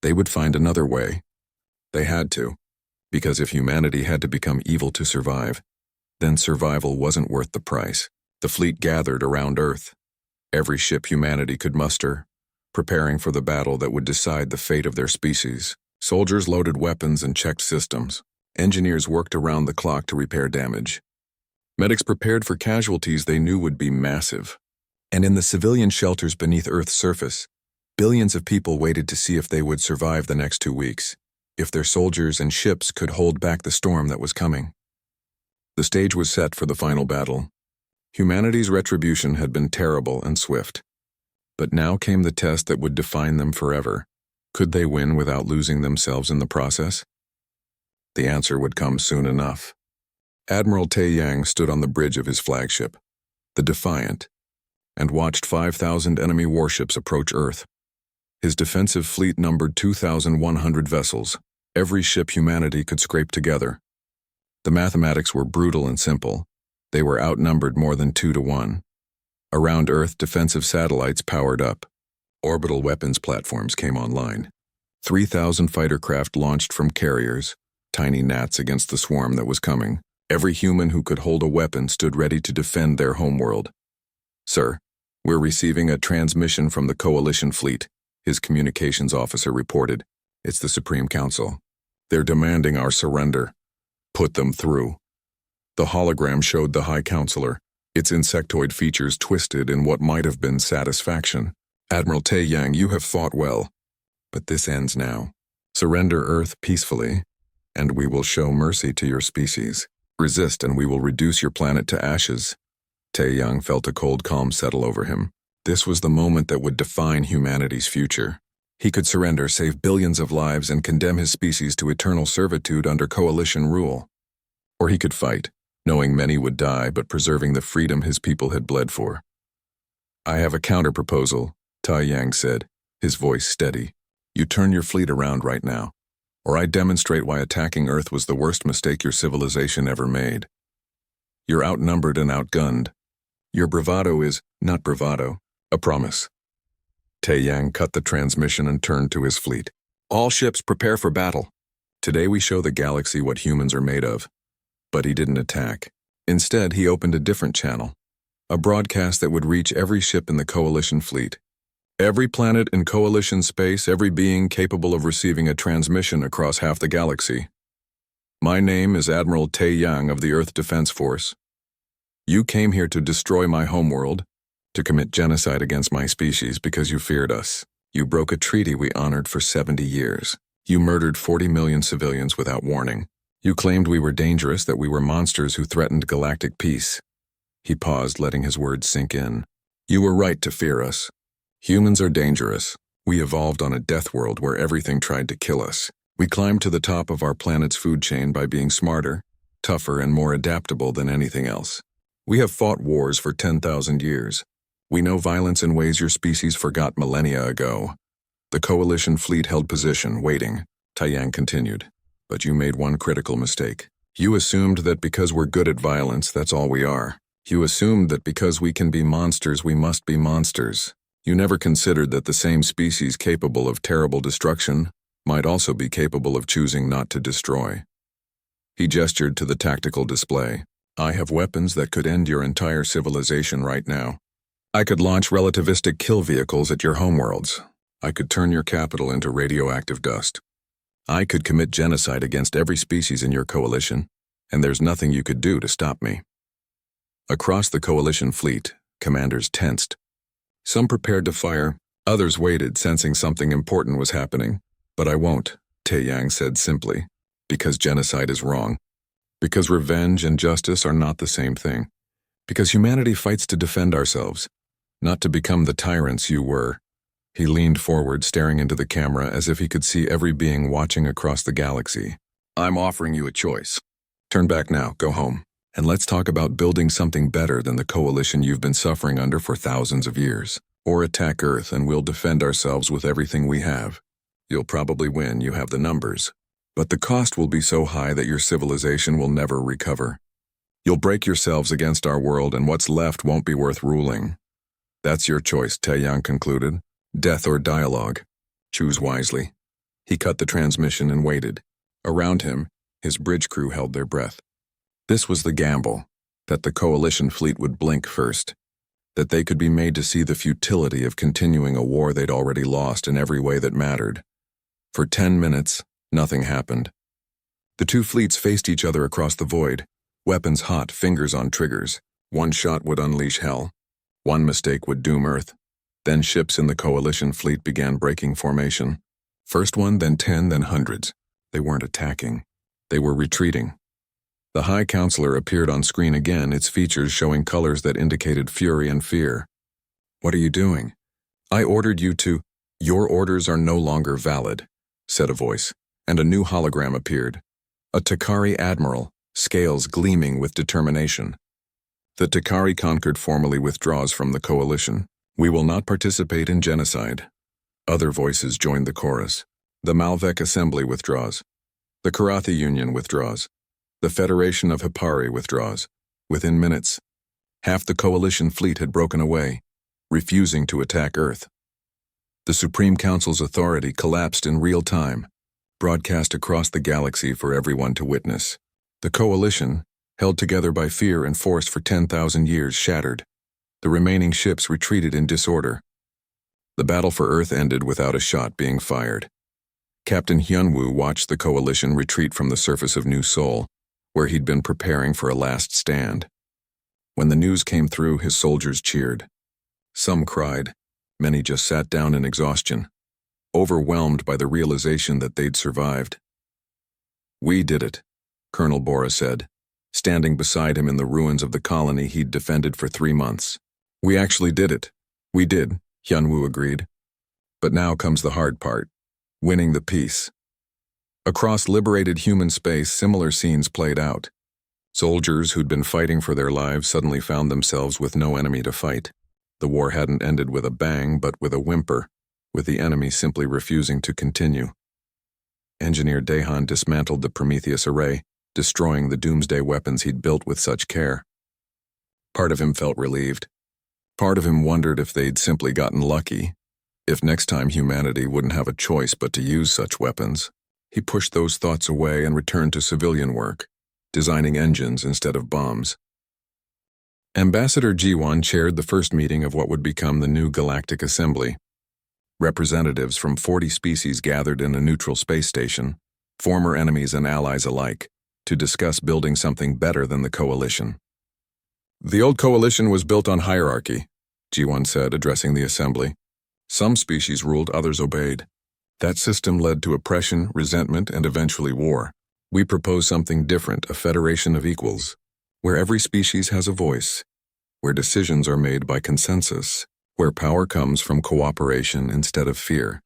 They would find another way. They had to, because if humanity had to become evil to survive, then survival wasn't worth the price. The fleet gathered around Earth. Every ship humanity could muster, preparing for the battle that would decide the fate of their species. Soldiers loaded weapons and checked systems. Engineers worked around the clock to repair damage. Medics prepared for casualties they knew would be massive. And in the civilian shelters beneath Earth's surface, billions of people waited to see if they would survive the next 2 weeks, if their soldiers and ships could hold back the storm that was coming. The stage was set for the final battle. Humanity's retribution had been terrible and swift. But now came the test that would define them forever. Could they win without losing themselves in the process? The answer would come soon enough. Admiral Tae-Yang stood on the bridge of his flagship, the Defiant, and watched 5,000 enemy warships approach Earth. His defensive fleet numbered 2,100 vessels, every ship humanity could scrape together. The mathematics were brutal and simple. They were outnumbered more than 2 to 1. Around Earth, defensive satellites powered up. Orbital weapons platforms came online. 3,000 fighter craft launched from carriers, tiny gnats against the swarm that was coming. Every human who could hold a weapon stood ready to defend their homeworld. "Sir, we're receiving a transmission from the Coalition fleet," his communications officer reported. "It's the Supreme Council. They're demanding our surrender. Put them through." The hologram showed the High Counselor, its insectoid features twisted in what might have been satisfaction. "Admiral Tae-Yang, you have fought well. But this ends now. Surrender Earth peacefully, and we will show mercy to your species. Resist and we will reduce your planet to ashes." Tae-Yang felt a cold calm settle over him. This was the moment that would define humanity's future. He could surrender, save billions of lives, and condemn his species to eternal servitude under Coalition rule. Or he could fight, knowing many would die but preserving the freedom his people had bled for. "I have a counter-proposal," Tae-Yang said, his voice steady. "You turn your fleet around right now, or I demonstrate why attacking Earth was the worst mistake your civilization ever made. You're outnumbered and outgunned. Your bravado is not bravado, a promise." Tae-Yang cut the transmission and turned to his fleet. "All ships prepare for battle. Today we show the galaxy what humans are made of." But he didn't attack. Instead, he opened a different channel, a broadcast that would reach every ship in the Coalition fleet. Every planet in Coalition space, every being capable of receiving a transmission across half the galaxy. "My name is Admiral Tae-Yang of the Earth Defense Force. You came here to destroy my homeworld, to commit genocide against my species because you feared us. You broke a treaty we honored for 70 years. You murdered 40 million civilians without warning. You claimed we were dangerous, that we were monsters who threatened galactic peace." He paused, letting his words sink in. "You were right to fear us. Humans are dangerous. We evolved on a death world where everything tried to kill us. We climbed to the top of our planet's food chain by being smarter, tougher, and more adaptable than anything else. We have fought wars for 10,000 years. We know violence in ways your species forgot millennia ago. The Coalition fleet held position, waiting," Tae-Yang continued. "But you made one critical mistake. You assumed that because we're good at violence, that's all we are. You assumed that because we can be monsters, we must be monsters. You never considered that the same species capable of terrible destruction might also be capable of choosing not to destroy." He gestured to the tactical display. "I have weapons that could end your entire civilization right now. I could launch relativistic kill vehicles at your homeworlds. I could turn your capital into radioactive dust. I could commit genocide against every species in your Coalition, and there's nothing you could do to stop me." Across the Coalition fleet, commanders tensed. Some prepared to fire, others waited, sensing something important was happening. "But I won't," Tae-Yang said simply, "because genocide is wrong. Because revenge and justice are not the same thing. Because humanity fights to defend ourselves, not to become the tyrants you were. He leaned forward, staring into the camera as if he could see every being watching across the galaxy. I'm offering you a choice. Turn back now, go home, and let's talk about building something better than the coalition you've been suffering under for thousands of years. Or attack Earth and we'll defend ourselves with everything we have. You'll probably win, you have the numbers. But the cost will be so high that your civilization will never recover. You'll break yourselves against our world and what's left won't be worth ruling. That's your choice, Taeyang concluded. Death or dialogue. Choose wisely. He cut the transmission and waited. Around him, his bridge crew held their breath. This was the gamble, that the coalition fleet would blink first, that they could be made to see the futility of continuing a war they'd already lost in every way that mattered. For 10 minutes, nothing happened. The two fleets faced each other across the void, weapons hot, fingers on triggers. One shot would unleash hell. One mistake would doom Earth. Then ships in the coalition fleet began breaking formation. First one, then 10, then hundreds. They weren't attacking. They were retreating. The High Counselor appeared on screen again, its features showing colors that indicated fury and fear. What are you doing? I ordered you to. Your orders are no longer valid, said a voice, and a new hologram appeared. A Takari admiral, scales gleaming with determination. The Takari conquered formally withdraws from the coalition. We will not participate in genocide. Other voices joined the chorus. The Malvek Assembly withdraws. The Karathi Union withdraws. The Federation of Hipari withdraws. Within minutes, half the coalition fleet had broken away, refusing to attack Earth. The Supreme Council's authority collapsed in real time, broadcast across the galaxy for everyone to witness. The coalition, held together by fear and force for 10,000 years, shattered. The remaining ships retreated in disorder. The battle for Earth ended without a shot being fired. Captain Hyunwoo watched the coalition retreat from the surface of New Seoul, where he'd been preparing for a last stand. When the news came through, his soldiers cheered. Some cried. Many just sat down in exhaustion, overwhelmed by the realization that they'd survived. We did it, Colonel Bora said, standing beside him in the ruins of the colony he'd defended for 3 months. We actually did it. We did, Hyunwoo agreed. But now comes the hard part, winning the peace. Across liberated human space, similar scenes played out. Soldiers who'd been fighting for their lives suddenly found themselves with no enemy to fight. The war hadn't ended with a bang, but with a whimper, with the enemy simply refusing to continue. Engineer Dahan dismantled the Prometheus array, destroying the doomsday weapons he'd built with such care. Part of him felt relieved. Part of him wondered if they'd simply gotten lucky, if next time humanity wouldn't have a choice but to use such weapons. He pushed those thoughts away and returned to civilian work, designing engines instead of bombs. Ambassador Jiwon chaired the first meeting of what would become the new Galactic Assembly. Representatives from 40 species gathered in a neutral space station, former enemies and allies alike, to discuss building something better than the coalition. The old coalition was built on hierarchy, Jiwon said, addressing the assembly. Some species ruled, others obeyed. That system led to oppression, resentment, and eventually war. We propose something different, a federation of equals, where every species has a voice, where decisions are made by consensus, where power comes from cooperation instead of fear.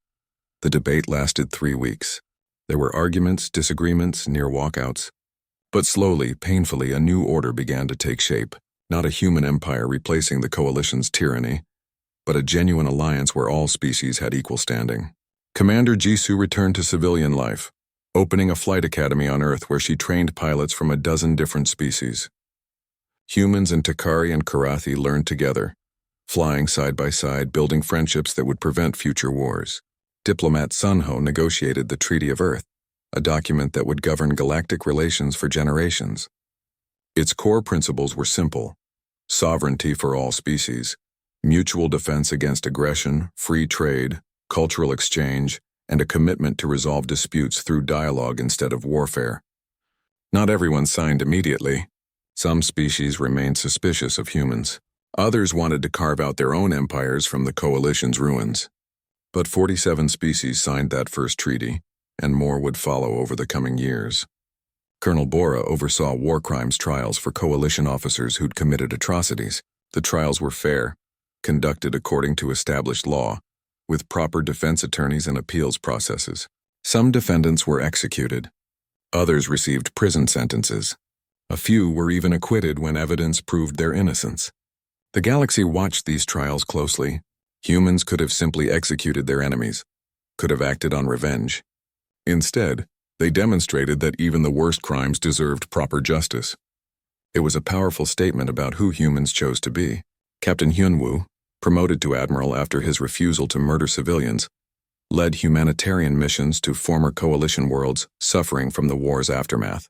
The debate lasted 3 weeks. There were arguments, disagreements, near walkouts. But slowly, painfully, a new order began to take shape. Not a human empire replacing the coalition's tyranny, but a genuine alliance where all species had equal standing. Commander Jisoo returned to civilian life, opening a flight academy on Earth where she trained pilots from a dozen different species. Humans and Takari and Karathi learned together, flying side by side, building friendships that would prevent future wars. Diplomat Sunho negotiated the Treaty of Earth, a document that would govern galactic relations for generations. Its core principles were simple: sovereignty for all species, mutual defense against aggression, free trade, cultural exchange, and a commitment to resolve disputes through dialogue instead of warfare. Not everyone signed immediately. Some species remained suspicious of humans. Others wanted to carve out their own empires from the coalition's ruins. But 47 species signed that first treaty, and more would follow over the coming years. Colonel Bora oversaw war crimes trials for coalition officers who'd committed atrocities. The trials were fair, conducted according to established law, with proper defense attorneys and appeals processes. Some defendants were executed. Others received prison sentences. A few were even acquitted when evidence proved their innocence. The galaxy watched these trials closely. Humans could have simply executed their enemies, could have acted on revenge. Instead, they demonstrated that even the worst crimes deserved proper justice. It was a powerful statement about who humans chose to be. Captain Hyunwoo, promoted to admiral after his refusal to murder civilians, led humanitarian missions to former coalition worlds suffering from the war's aftermath.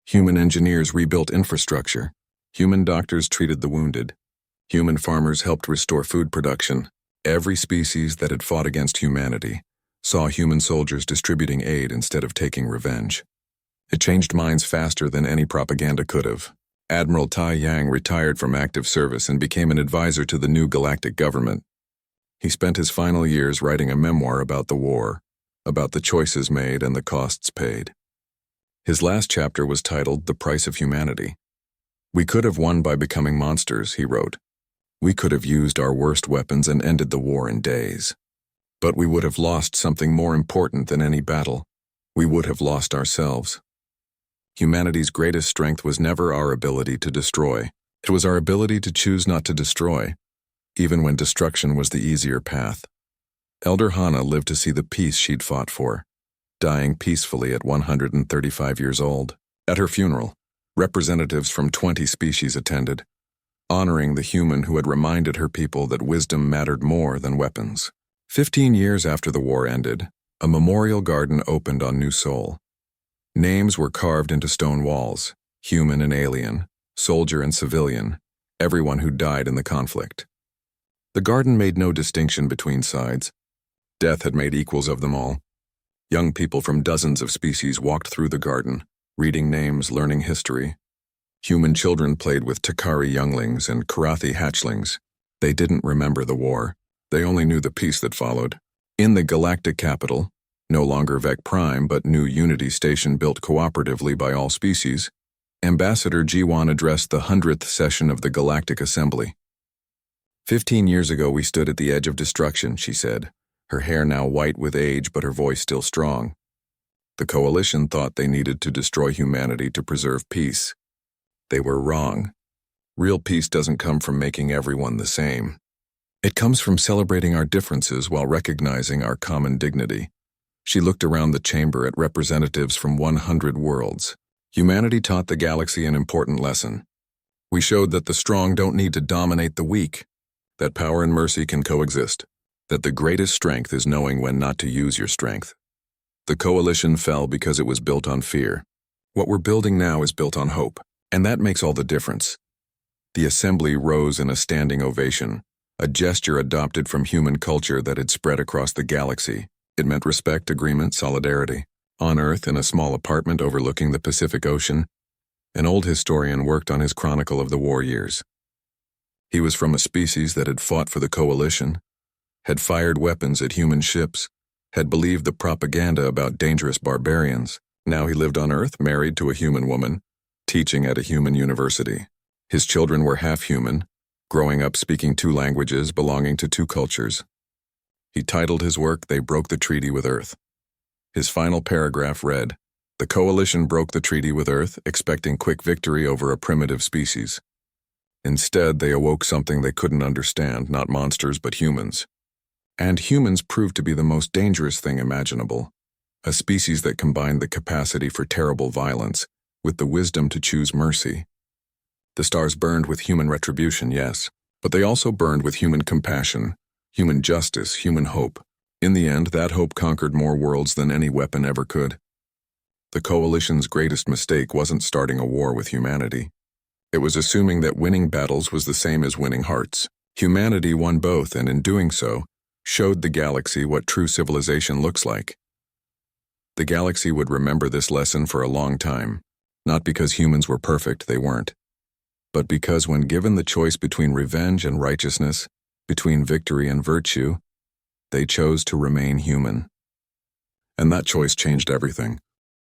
Human engineers rebuilt infrastructure. Human doctors treated the wounded. Human farmers helped restore food production. Every species that had fought against humanity saw human soldiers distributing aid instead of taking revenge. It changed minds faster than any propaganda could have. Admiral Tai Yang retired from active service and became an advisor to the new galactic government. He spent his final years writing a memoir about the war, about the choices made and the costs paid. His last chapter was titled The Price of Humanity. "We could have won by becoming monsters," he wrote. "We could have used our worst weapons and ended the war in days. But we would have lost something more important than any battle. We would have lost ourselves." Humanity's greatest strength was never our ability to destroy. It was our ability to choose not to destroy, even when destruction was the easier path. Elder Hannah lived to see the peace she'd fought for, dying peacefully at 135 years old. At her funeral, representatives from 20 species attended, honoring the human who had reminded her people that wisdom mattered more than weapons. 15 years after the war ended, a memorial garden opened on New Sol. Names were carved into stone walls: human and alien, soldier and civilian, everyone who died in the conflict. The garden made no distinction between sides. Death had made equals of them all. Young people from dozens of species walked through the garden, reading names, learning history. Human children played with Takari younglings and Karathi hatchlings. They didn't remember the war. They only knew the peace that followed. In the galactic capital, no longer Vec Prime but new Unity Station built cooperatively by all species, Ambassador Jiwan addressed the 100th session of the Galactic Assembly. 15 years ago we stood at the edge of destruction, she said, her hair now white with age but her voice still strong. The Coalition thought they needed to destroy humanity to preserve peace. They were wrong. Real peace doesn't come from making everyone the same. It comes from celebrating our differences while recognizing our common dignity. She looked around the chamber at representatives from 100 worlds. Humanity taught the galaxy an important lesson. We showed that the strong don't need to dominate the weak, that power and mercy can coexist, that the greatest strength is knowing when not to use your strength. The Coalition fell because it was built on fear. What we're building now is built on hope, and that makes all the difference. The assembly rose in a standing ovation, a gesture adopted from human culture that had spread across the galaxy. It meant respect, agreement, solidarity. On Earth, in a small apartment overlooking the Pacific Ocean, an old historian worked on his chronicle of the war years. He was from a species that had fought for the Coalition, had fired weapons at human ships, had believed the propaganda about dangerous barbarians. Now he lived on Earth, married to a human woman, teaching at a human university. His children were half human, growing up speaking 2 languages, belonging to 2 cultures. He titled his work, They Broke the Treaty with Earth. His final paragraph read, "The Coalition broke the treaty with Earth, expecting quick victory over a primitive species. Instead, they awoke something they couldn't understand, not monsters but humans. And humans proved to be the most dangerous thing imaginable, a species that combined the capacity for terrible violence with the wisdom to choose mercy. The stars burned with human retribution, yes, but they also burned with human compassion, human justice, human hope. In the end, that hope conquered more worlds than any weapon ever could. The Coalition's greatest mistake wasn't starting a war with humanity. It was assuming that winning battles was the same as winning hearts. Humanity won both, and in doing so, showed the galaxy what true civilization looks like. The galaxy would remember this lesson for a long time, not because humans were perfect, they weren't, but because when given the choice between revenge and righteousness, between victory and virtue, they chose to remain human. And that choice changed everything.